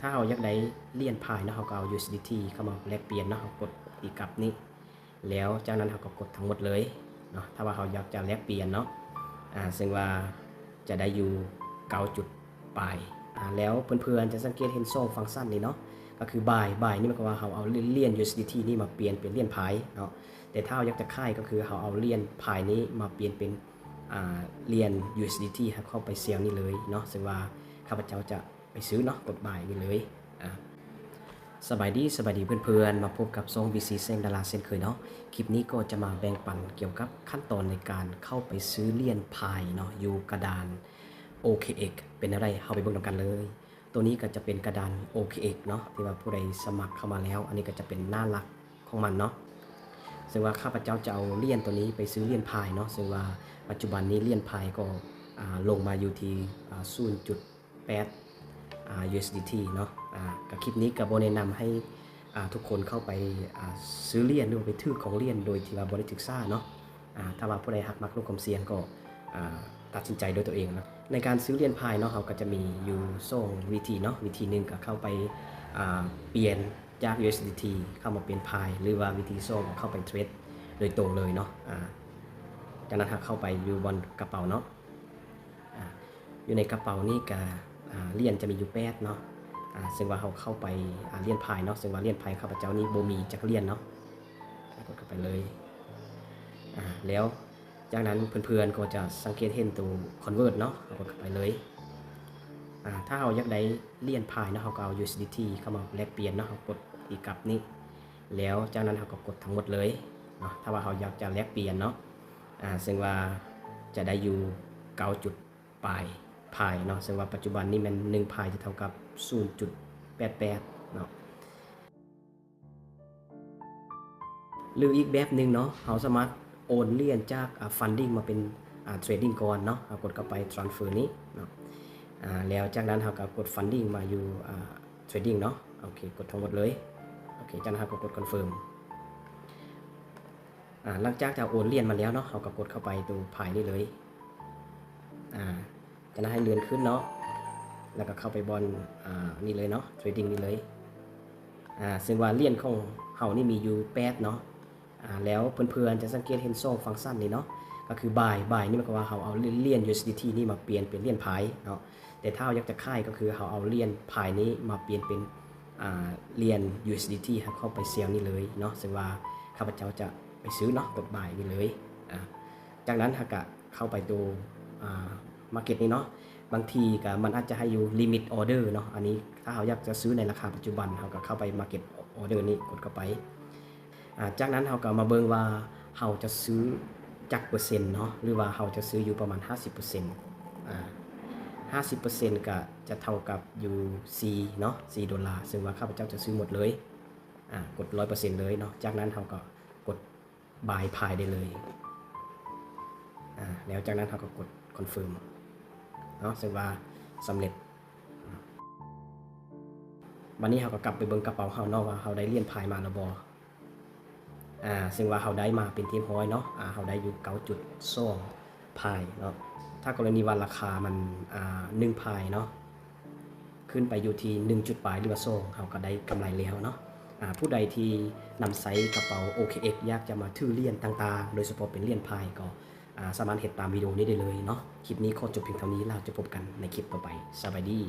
ถ้าเราอยากได้เหรียญพายเนาะเราก็เอา USDT เข้ามาแลกเปลี่ยนเนาะเรากดตีกลับนี้แล้วจากนั้นเราก็กดทั้งหมดเลยเนาะถ้าว่าเราอยากจะแลกเปลี่ยนเนาะซึ่งว่าจะได้อยู่9จุดปลายแล้วเพื่อนๆจะสังเกตเห็นช่องฟังก์ชันนี้เนาะก็คือ buy นี่หมายความว่าเราเอาเหรียญ USDT นี่มาเปลี่ยนเป็นเหรียญพายเนาะแต่ถ้าเราอยากจะขายก็คือเราเอาเหรียญพายนี้มาเปลี่ยนเป็นเหรียญ USDT เข้าไปเซลล์นี่เลยเนาะซึ่งว่าข้าพเจ้าจะไปซื้อเนาะกด buy นี่เลยสบายดีเพื่อนๆมาพบกับซอง VC เซ้งดาราเช่นเคยเนาะคลิปนี้ก็จะมาแบ่งปันเกี่ยวกับขั้นตอนในการเข้าไปซื้อเหรียญพายเนาะอยู่กระดาน OKX เป็นอะไรเข้าไปเบิ่งกันเลยตัวนี้ก็จะเป็นกระดาน OKX เนาะที่ว่าผู้ใดสมัครเข้ามาแล้วอันนี้ก็จะเป็นหน้าหลักของมันเนาะซึ่งว่าข้าพเจ้าจะเอาเหรียญตัวนี้ไปซื้อเหรียญพายเนาะซึ่งว่าปัจจุบันนี้เหรียญพายก็ลงมาอยู่ที่ 0.8 USDT เนาะกับคลิปนี้ก็บ่แนะนำให้ทุกคนเข้าไปซื้อเหรียญหรือไปถือของเหรียญโดยที่ว่าบ่ได้ศึกษาเนาะถ้าว่าผู้ใดหักมักลูกความเสี่ยงก็ตัดสินใจโดยตัวเองนะในการซื้อเหรียญพายเนาะเราก็จะมีอยู่2วิธีเนาะวิธีหนึ่งก็เข้าไปเปลี่ยนจาก USDT เข้ามาเป็นพายหรือว่าวิธี2เข้าไปเทรดโดยตรงเลยเนาะจากนั้นเข้าไปอยู่บนกระเป๋าเนาะอยู่ในกระเป๋านี่ก็เหรียญจะมีอยู่8เนาะซึ่งว่าเราเข้าไปเหรียญพายเนาะซึ่งว่าเหรียญพายข้าพเจ้านี่บ่มีจักเหรียญเนาะกดเข้าไปเลยแล้วจากนั้นเพื่อนๆก็จะสังเกตเห็นตัว convert เนาะกดเข้าไปเลยถ้าเราอยากได้เหรียญพายเนาะเราก็เอา USDT เข้ามาแลกเปลี่ยนเนาะกดตีกลับนี้แล้วจากนั้นเราก็กดทั้งหมดเลยเนาะถ้าว่าเราอยากจะแลกเปลี่ยนเนาะซึ่งว่าจะได้อยู่9จุดปลายพายเนาะซึ่งว่าปัจจุบันนี้มัน1พายจะเท่ากับ 0.88 เนาะหรืออีกแบบหนึ่งเนาะเราสามารถโอนเหรียญจากfunding มาเป็นtrading ก่อนเนาะกดเข้าไป transfer นี้เนาะแล้วจากนั้นเราก็กด funding มาอยู่trading เนาะโอเคกดทั้งหมดเลยโอเคจากนั้นเราก็กด confirm หลังจากจะโอนเหรียญมาแล้วเนาะเราก็กดเข้าไปตัวพายนี่เลยจะให้เลื่อนขึ้นเนาะแล้วก็เข้าไปบนนี่เลยเนาะ trading นี่เลยซึ่งว่าเหรียญของเขานี่มีอยู่8เนาะแล้วเพื่อนๆจะสังเกตเห็นช่องฟังก์ชันนี้เนาะก็คือ buy นี่หมายความว่าเขาเอาเหรียญ USDT นี่มาเปลี่ยนเป็นเหรียญพายเนาะแต่ถ้าอยากจะขายก็คือเขาเอาเหรียญพายนี้มาเปลี่ยนเป็นเหรียญ USDT เข้าไปเซลล์นี่เลยเนาะซึ่งว่าข้าพเจ้าจะไปซื้อเนาะกด buy นี่เลยจากนั้นก็เข้าไปดูmarket นี้เนาะบางทีก็มันอาจจะให้อยู่ limit order เนาะอันนี้ถ้าเราอยากจะซื้อในราคาปัจจุบันเราก็เข้าไป market order นี้กดเข้าไปจากนั้นเราก็มาเบิ่งว่าเราจะซื้อจักเปอร์เซ็นต์เนาะหรือว่าเราจะซื้ออยู่ประมาณ 50% 50% ก็จะเท่ากับอยู่4เนาะ$4ซึ่งว่าข้าพเจ้าจะซื้อหมดเลยกด 100% เลยเนาะจากนั้นเราก็กด buy พายได้เลยแล้วจากนั้นเราก็กด confirm เนาะซึ่งว่าสำเร็จวันนี้เราก็กลับไปเบิ่งกระเป๋าเราเนาะว่าเราได้เหรียญพายมาแล้วบ่ซึ่งว่าเราได้มาเป็นที่100เนาะเราได้อยู่9.2พายเนาะถ้ากรณีว่าราคามัน1พายเนาะขึ้นไปอยู่ที่1จุดปลายหรือว่า2เราก็ได้กำไรแล้วเนาะผู้ใดที่นำไซส์กระเป๋า OKX อยากจะมาถือเหรียญต่างๆโดยเฉพาะเป็นเหรียญพายก็สามารถเห็นตามวิดีโอนี้ได้เลยเนาะคลิปนี้ขอจบเพียงเท่านี้แล้วจะพบกันในคลิปต่อไปสวัสดี